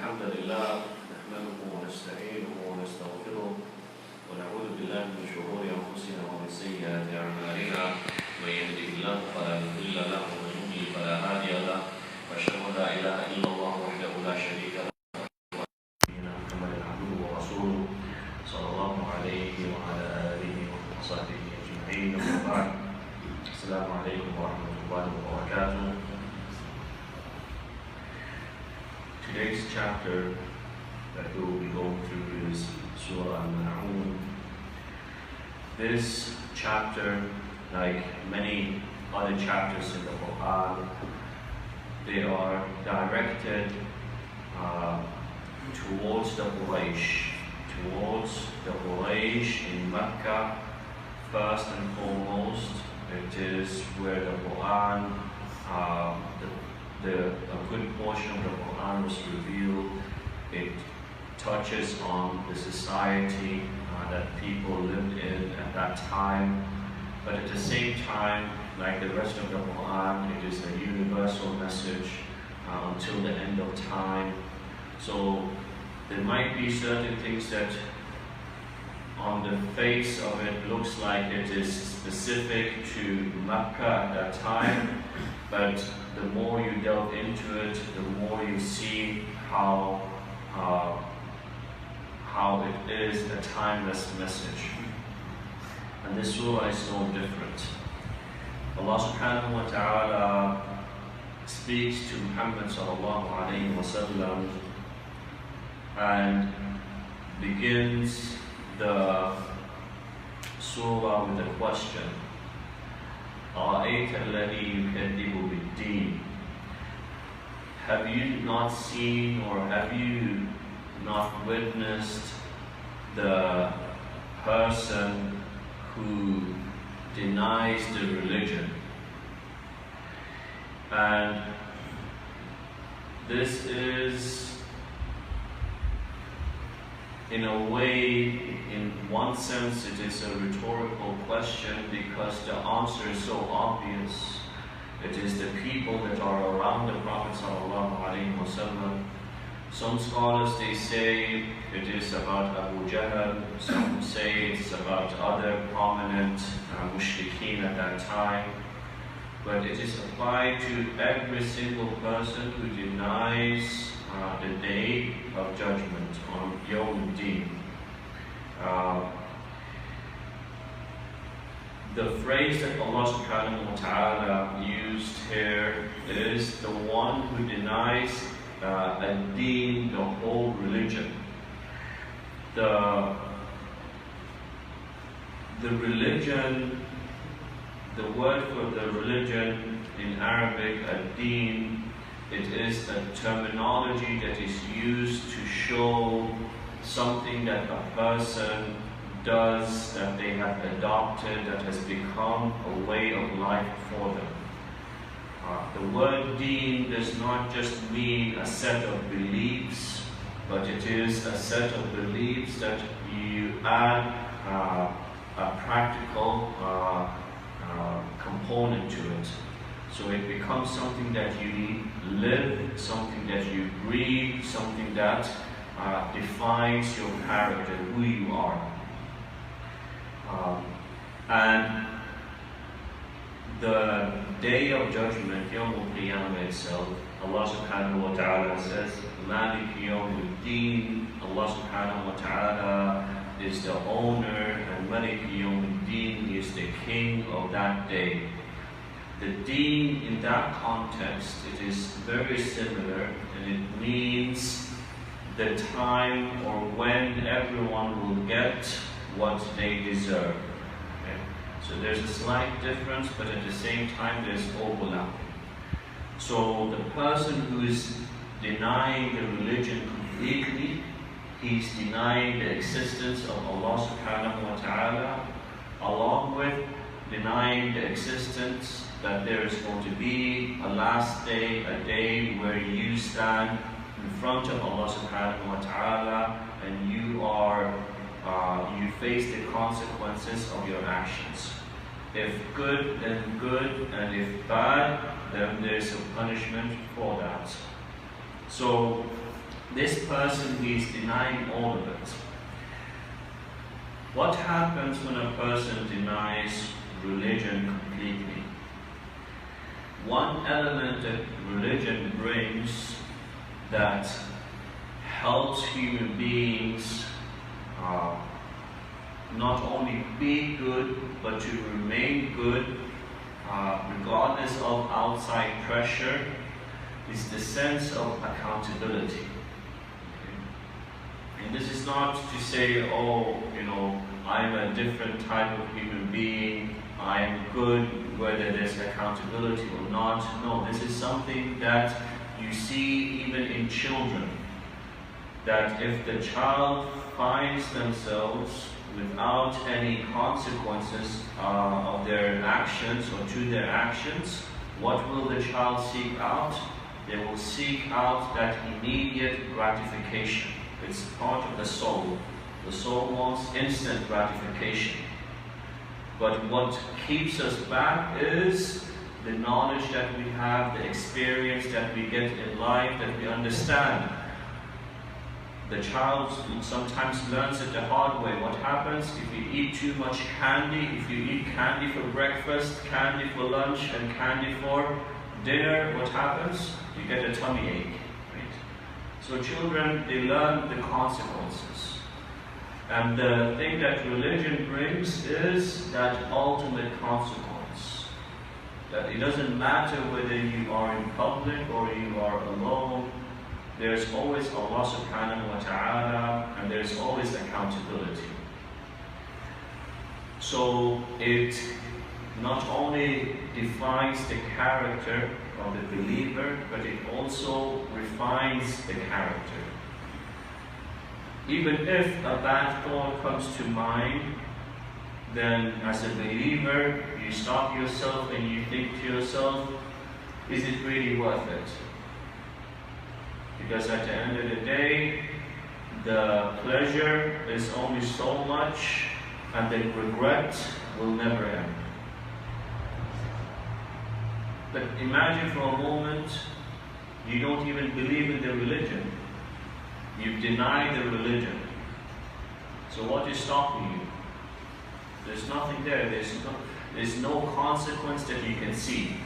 الحمد لله نحمده ونستعينه ونستغفره ونعوذ بالله من شرور أنفسنا ومن سيئات أعمالنا من يهده الله فلا مضل له ومن يضلل فلا هادي له وأشهد أن لا إله إلا الله وحده لا شريك له نبينا محمد عبده ورسوله صلى الله عليه وعلى آله وصحبه أجمعين أما بعد السلام عليكم ورحمة الله وبركاته. Today's chapter that we will be going through is Sorah Maaoun. This chapter, like many other chapters in the Quran, they are directed towards the Quraysh in Mecca. First and foremost, it is where the Quran, a good portion of the Quran was revealed. It touches on the society that people lived in at that time, but at the same time, like the rest of the Quran, it is a universal message until the end of time. So there might be certain things that on the face of it looks like it is specific to Mecca at that time, but the more you delve into it, the more you see how it is a timeless message. And this surah is no different. Allah subhanahu wa ta'ala speaks to Muhammad sallallahu alayhi wa sallam and begins the surah with a question. أَرَأَيْتَ الَّذِي يُكَذِّبُ بِالدِّينِ. Have you not seen or have you not witnessed the person who denies the religion? And this is, in a way, in one sense, it is a rhetorical question because the answer is so obvious. It is the people that are around the Prophet ﷺ. Some scholars, they say it is about Abu Jahl, some say it's about other prominent mushrikeen at that time. But it is applied to every single person who denies the day of judgment on Yawm al-Din. The phrase that Allah subhanahu wa ta'ala used here is the one who denies ad-Din, the whole religion. The religion, the word for the religion in Arabic, ad-Din, it is a terminology that is used to show something that a person does, that they have adopted, that has become a way of life for them. The word deen does not just mean a set of beliefs, but it is a set of beliefs that you add a practical component to it. So it becomes something that you live, something that you breathe, something that defines your character, who you are. And the day of judgment, Yawm al-Qiyamah itself, Allah subhanahu wa ta'ala says, Malik Yawm al-Din. Allah subhanahu wa ta'ala is the owner, and Malik Yawm al-Din is the king of that day. The deen in that context, it is very similar, and it means the time or when everyone will get what they deserve. Okay? So there's a slight difference, but at the same time there's overlap. So the person who is denying the religion completely, he's denying the existence of Allah subhanahu wa ta'ala, along with denying the existence that there is going to be a last day, a day where you stand in front of Allah subhanahu wa ta'ala and you face the consequences of your actions. If good, then good, and if bad, then there's a punishment for that. So this person is denying all of it. What happens when a person denies religion completely? One element that religion brings that helps human beings not only be good, but to remain good regardless of outside pressure, is the sense of accountability. And this is not to say, oh, I'm a different type of human being, I'm good whether there's accountability or not. No, this is something that you see even in children. That if the child finds themselves without any consequences of their actions or to their actions, what will the child seek out? They will seek out that immediate gratification. It's part of the soul. The soul wants instant gratification. But what keeps us back is the knowledge that we have, the experience that we get in life, that we understand. The child sometimes learns it the hard way. What happens if you eat too much candy? If you eat candy for breakfast, candy for lunch, and candy for dinner, what happens? You get a tummy ache. Right? So children, they learn the consequences. And the thing that religion brings is that ultimate consequence. That it doesn't matter whether you are in public or you are alone, there's always Allah subhanahu wa ta'ala, and there's always accountability. So it not only defines the character of the believer, but it also refines the character. Even if a bad thought comes to mind, then as a believer, you stop yourself and you think to yourself, is it really worth it? Because at the end of the day, the pleasure is only so much, and the regret will never end. But imagine for a moment, you don't even believe in the religion. You've denied the religion. So what is stopping you? There's nothing there. There's no consequence that you can see.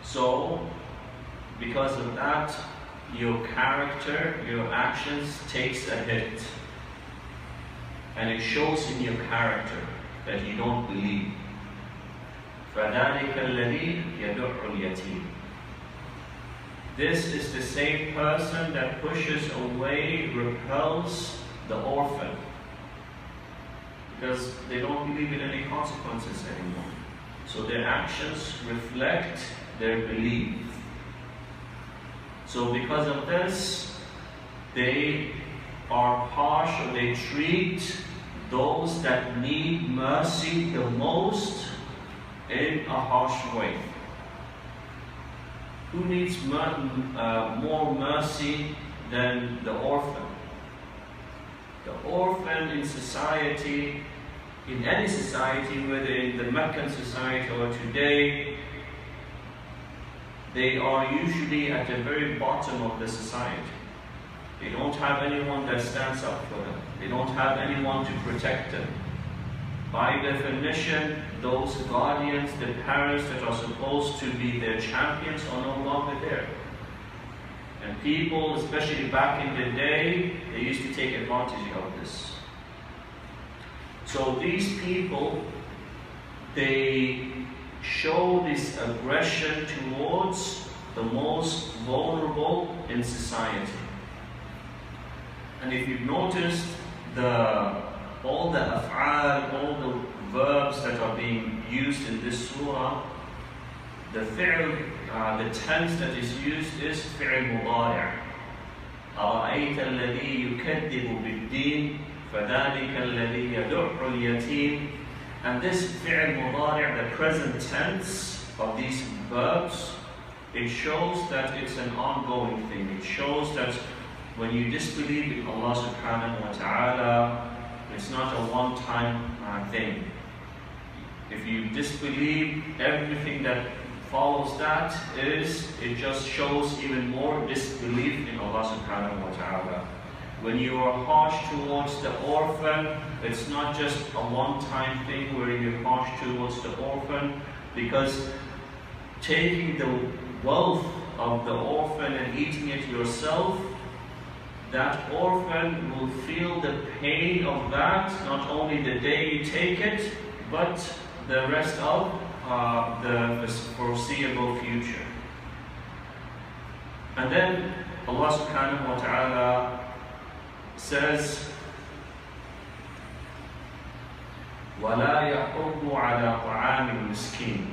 So, because of that, your character, your actions takes a hit. And it shows in your character that you don't believe. فَذَلِكَ الَّذِي يَدُعُّ الْيَتِيمِ. This is the same person that pushes away, repels the orphan. Because they don't believe in any consequences anymore. So their actions reflect their belief. So because of this, they are harsh, or they treat those that need mercy the most in a harsh way. Who needs more mercy than the orphan? The orphan in society, in any society, whether in the Meccan society or today, they are usually at the very bottom of the society. They don't have anyone that stands up for them. They don't have anyone to protect them. By definition, those guardians, the parents that are supposed to be their champions, are no longer there. And people, especially back in the day, they used to take advantage of this. So these people, they show this aggression towards the most vulnerable in society. And if you've noticed, all the af'al, all the verbs that are being used in this surah, the fi'l, the tense that is used is fi'l mudari'. أَرَأَيْتَ الَّذِي يُكَذِّبُ بِالدِّينِ فَذَلِكَ الَّذِي يَدُعُّ الْيَتِيمِ. And this fi'l mudari', the present tense of these verbs, it shows that it's an ongoing thing. It shows that when you disbelieve in Allah subhanahu wa ta'ala, it's not a one-time thing. If you disbelieve everything that follows that is, it just shows even more disbelief in Allah subhanahu wa ta'ala. When you are harsh towards the orphan, it's not just a one-time thing where you're harsh towards the orphan, because taking the wealth of the orphan and eating it yourself, that orphan will feel the pain of that, not only the day you take it, but the rest of the foreseeable future. And then Allah subhanahu wa ta'ala says, وَلَا يَحُضُّ عَلَى طَعَامِ الْمِسْكِينِ,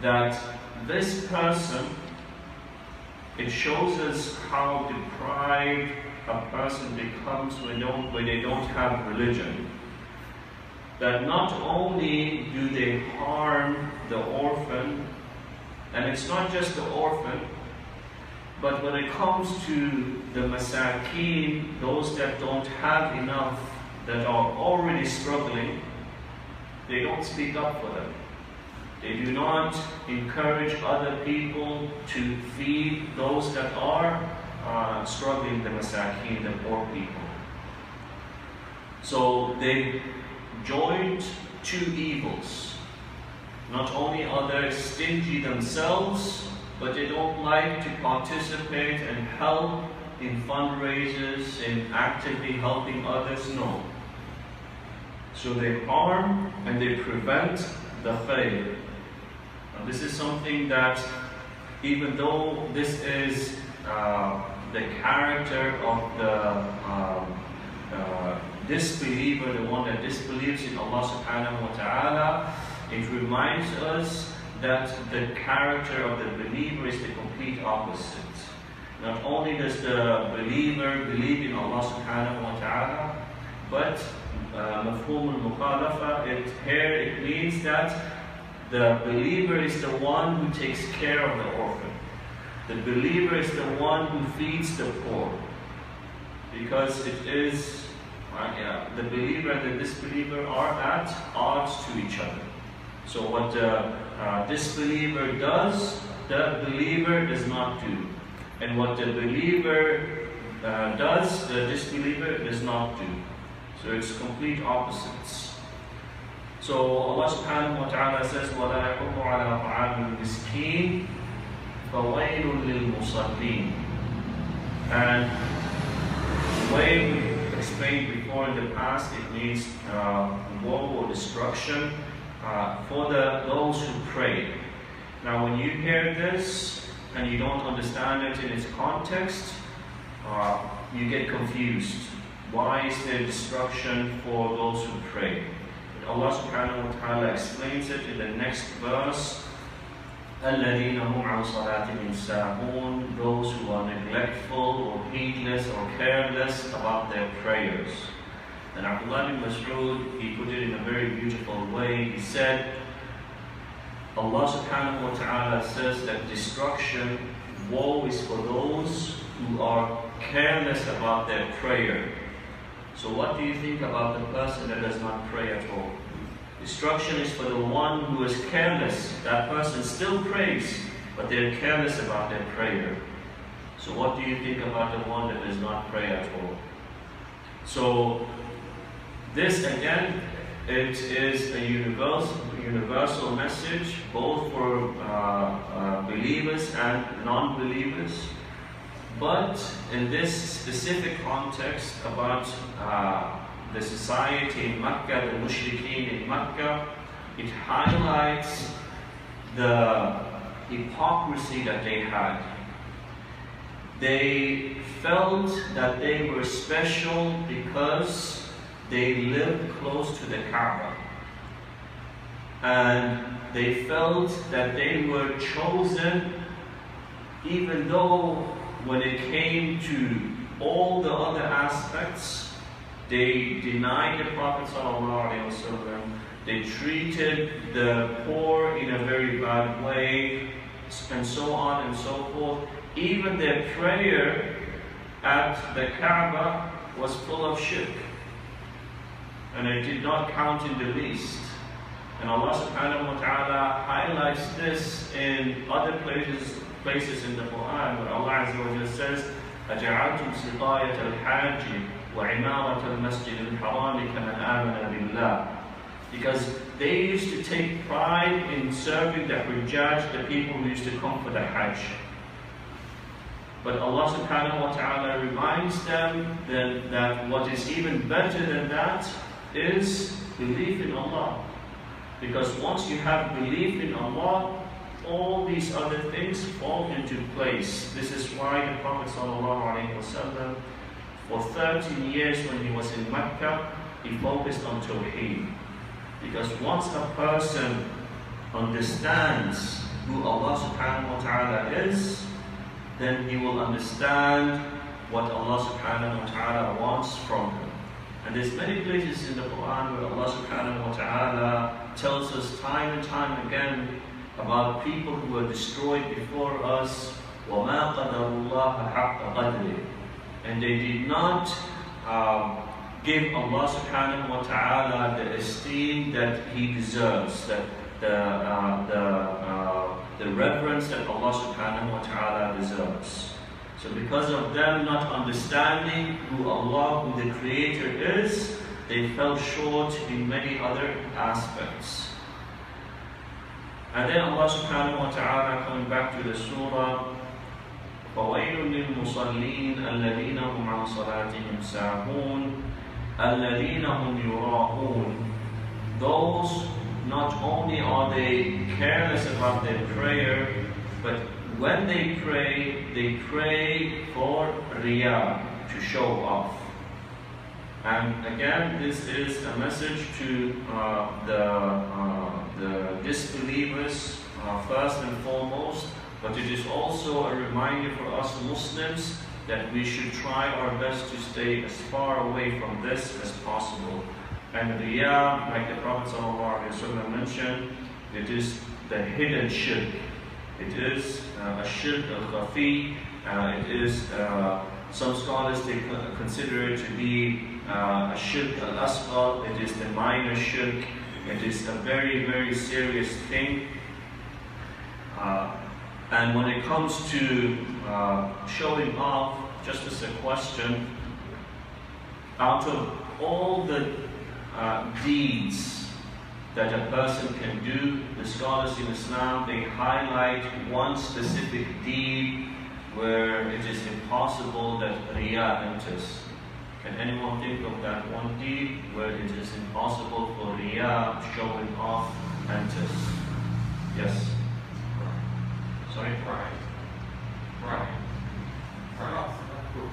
that this person, it shows us how deprived a person becomes when they don't have religion. That not only do they harm the orphan, and it's not just the orphan, but when it comes to the masakeen, those that don't have enough, that are already struggling, they don't speak up for them. They do not encourage other people to feed those that are struggling, the masakeen, the poor people. So they joined two evils. Not only are they stingy themselves, but they don't like to participate and help in fundraisers, in actively helping others, no. So they harm and they prevent the khayr. Now this is something that, even though this is the character of the disbeliever, the one that disbelieves in Allah subhanahu wa ta'ala, it reminds us that the character of the believer is the complete opposite. Not only does the believer believe in Allah subhanahu wa ta'ala, but mafhum al-mukhalafa, here it means that the believer is the one who takes care of the orphan. The believer is the one who feeds the poor. Because it is, the believer and the disbeliever are at odds to each other. So what the disbeliever does, the believer does not do. And what the believer does, the disbeliever does not do. So it's complete opposites. So Allah subhanahu wa ta'ala says, وَلَا يَحُضُّ عَلَى طَعَامِ الْمِسْكِينِ فَوَيْلٌ لِلْمُصَلِّينَ. And the way we explained before in the past, it means woe or destruction for those who pray. Now when you hear this and you don't understand it in its context, you get confused. Why is there destruction for those who pray? And Allah subhanahu wa ta'ala explains it in the next verse. الَّذِينَ هُمْ عَنْ صَلَاتِهِمْ سَاهُونَ, those who are neglectful or heedless or careless about their prayers. And Abdullah bin Mas'ud, he put it in a very beautiful way. He said, Allah subhanahu wa ta'ala says that destruction, woe is for those who are careless about their prayer. So what do you think about the person that does not pray at all? Destruction is for the one who is careless. That person still prays, but they're careless about their prayer. So what do you think about the one that does not pray at all? So this again, it is a universal message, both for believers and non-believers. But in this specific context about the society in Makkah, the mushrikeen in Makkah, it highlights the hypocrisy that they had. They felt that they were special because they lived close to the Kaaba. And they felt that they were chosen, even though when it came to all the other aspects, they denied the Prophet ﷺ, they treated the poor in a very bad way, and so on and so forth. Even their prayer at the Kaaba was full of shirk, and it did not count in the least. And Allah subhanahu wa ta'ala highlights this in other places in the Quran, where Allah Azza wa Jalla says, أَجَعَلْتُمْ سِقَايَةَ الْحَاجِّ وَعِمَارَةَ الْمَسْجِدِ الْحَرَامِ كَمَنْ آمَنَ بِاللَّهِ. Because they used to take pride in serving the Hujjaj, the people who used to come for the Hajj. But Allah subhanahu wa ta'ala reminds them that what is even better than that is belief in Allah. Because once you have belief in Allah, all these other things fall into place. This is why the Prophet ﷺ, for 13 years when he was in Mecca, he focused on Tawheed. Because once a person understands who Allah subhanahu wa ta'ala is, then he will understand what Allah subhanahu wa ta'ala wants from him. And there's many places in the Quran where Allah subhanahu wa ta'ala tells us time and time again about people who were destroyed before us, وَمَا قَدَرُ اللَّهَ حَقَّ قَدْرِهِ. And they did not give Allah subhanahu wa ta'ala the esteem that He deserves, that the reverence that Allah subhanahu wa ta'ala deserves. So because of them not understanding who Allah, who the Creator is, they fell short in many other aspects. And then Allah subhanahu wa ta'ala, coming back to the surah, فَوَيْلٌ لِلْمُصَلِّينَ الَّذِينَ هُمْ عَنْ صَلَاتِهِمْ سَاهُونَ الَّذِينَ هُمْ يُرَاءُونَ. Those, not only are they careless about their prayer, but when they pray for riyah, to show off. And again, this is a message to the disbelievers first and foremost, but it is also a reminder for us Muslims that we should try our best to stay as far away from this as possible. And riyah, like the Prophet ﷺ mentioned, it is the hidden shirk. It is a shirk al-khafi. It is, some scholars they consider it to be a shirk al-asghar. It is the minor shirk. It is a very, very serious thing. And when it comes to showing off, just as a question, out of all the deeds that a person can do, the scholars in Islam, they highlight one specific deed where it is impossible that riyah enters. Can anyone think of that one deed where it is impossible for riyah, showing off, enters? Yes? Sorry? Pride.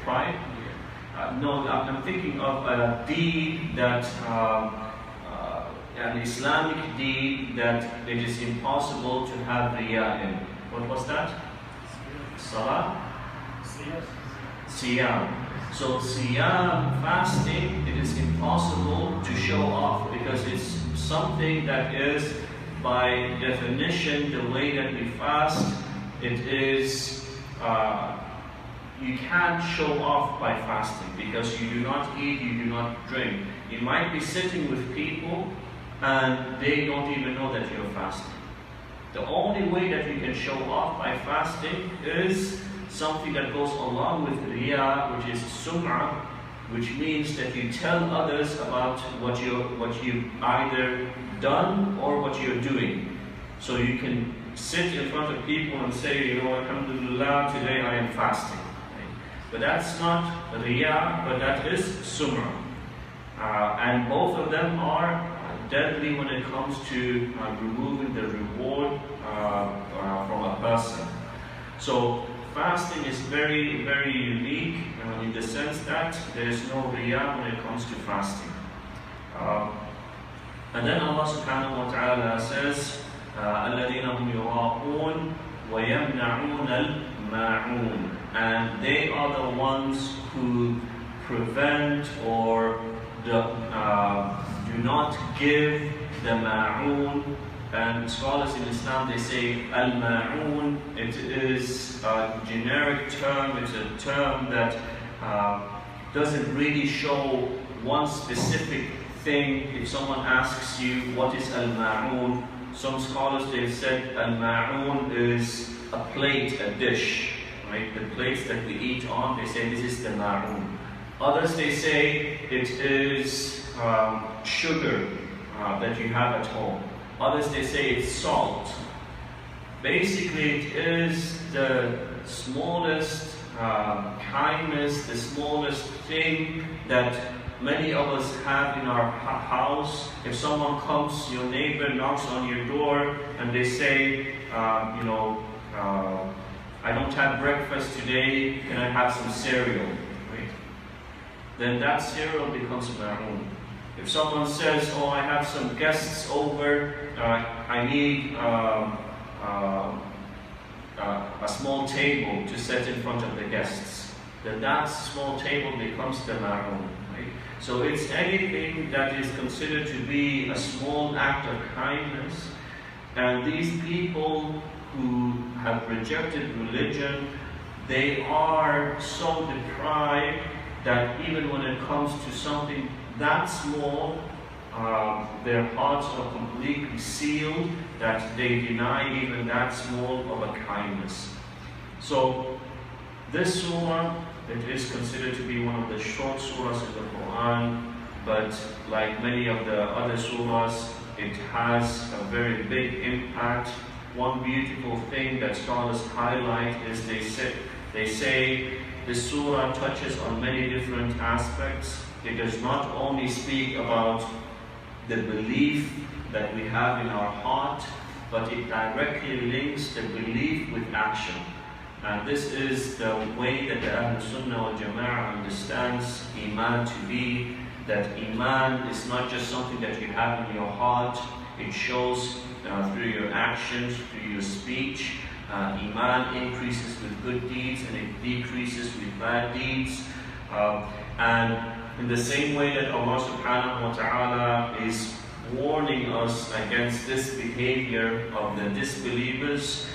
Pride? No, I'm thinking of a deed that, an Islamic deed that it is impossible to have riyah in. What was that? Salah? Siyam. So siyam, fasting, it is impossible to show off because it's something that is, by definition, the way that we fast, it is, you can't show off by fasting because you do not eat, you do not drink. You might be sitting with people and they don't even know that you're fasting. The only way that you can show off by fasting is something that goes along with riyah, which is sum'ah, which means that you tell others about what you've either done or what you're doing. So you can sit in front of people and say, you know, alhamdulillah, today I am fasting. But that's not riyah, but that is sum'ah. And both of them are deadly when it comes to removing the reward from a person. So fasting is very, very unique in the sense that there is no riyah when it comes to fasting. And then Allah subhanahu wa ta'ala says, الَّذِينَ هُمْ يُرَاءُونَ وَيَمْنَعُونَ الْمَاعُونَ. And they are the ones who prevent or do not give the Maaoun. And scholars in Islam, they say al-Maaoun, it is a generic term, it's a term that doesn't really show one specific thing, if someone asks you what is al-Maaoun, some scholars they've said al-Maaoun is a plate, a dish, right? The plates that we eat on, they say this is the Maaoun. Others they say it is sugar that you have at home. Others they say it's salt. Basically it is the smallest kindness, the smallest thing that many of us have in our house. If someone comes, your neighbor knocks on your door and they say, I don't have breakfast today, can I have some cereal? Right? Then that cereal becomes Maaoun. If someone says, oh, I have some guests over, I need a small table to set in front of the guests, then that small table becomes the Maaoun. Right? So it's anything that is considered to be a small act of kindness. And these people who have rejected religion, they are so deprived that even when it comes to something that small, their hearts are completely sealed, that they deny even that small of a kindness. So this surah, it is considered to be one of the short surahs in the Quran, but like many of the other surahs, it has a very big impact. One beautiful thing that scholars highlight is they say this surah touches on many different aspects. It does not only speak about the belief that we have in our heart, but it directly links the belief with action. And this is the way that the Ahlul Sunnah wal Jama'ah understands Iman to be, that Iman is not just something that you have in your heart, it shows through your actions, through your speech. Iman increases with good deeds and it decreases with bad deeds. And in the same way that Allah subhanahu wa ta'ala is warning us against this behavior of the disbelievers,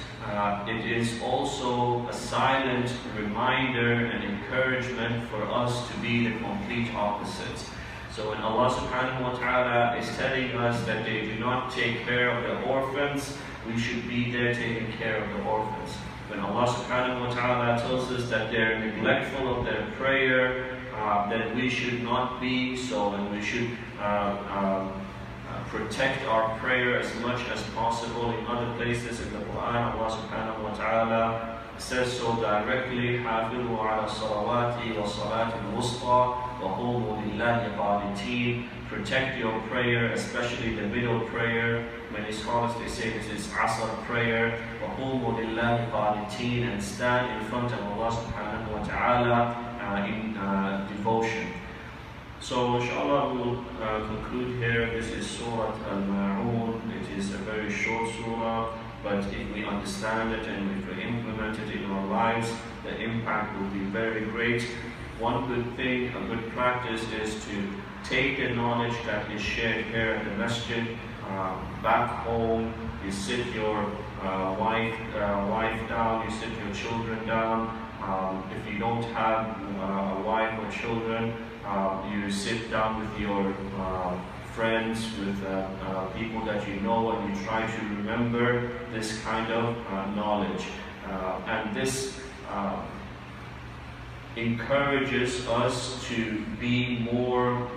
it is also a silent reminder and encouragement for us to be the complete opposite. So when Allah subhanahu wa ta'ala is telling us that they do not take care of the orphans, we should be there taking care of the orphans. When Allah subhanahu wa ta'ala tells us that they're neglectful of their prayer, that we should not be so, and we should protect our prayer as much as possible. In other places in the Quran, Allah subhanahu wa ta'ala says so directly, حَافِظُوا عَلَى الصَّلَوَاتِ وَالصَّلَاةِ الْوُسْطَى وَقُومُوا لِلَّهِ قَانِتِينَ. Protect your prayer, especially the middle prayer. Many scholars they say this is Asr prayer. وَقُومُوا لِلَّهِ قَانِتِينَ, and stand in front of Allah subhanahu wa ta'ala in devotion. So inshallah we will conclude here. This is Surah Al-Maaoun. It is a very short surah, but if we understand it and if we implement it in our lives, the impact will be very great. One good thing, a good practice is to take the knowledge that is shared here at the masjid back home. You sit your wife down, you sit your children down. If you don't have a wife or children, you sit down with your friends, with people that you know, and you try to remember this kind of knowledge. And this encourages us to be more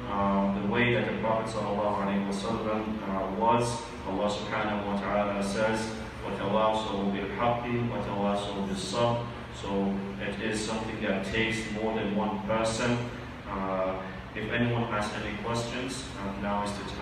the way that the Prophet ﷺ was. Allah subhanahu wa ta'ala says, وَتَوَاصَوْا بِالْحَقِّ وَتَوَاصَوْا بِالصَّبْرِ. So it is something that takes more than one person. If anyone has any questions, now is the time.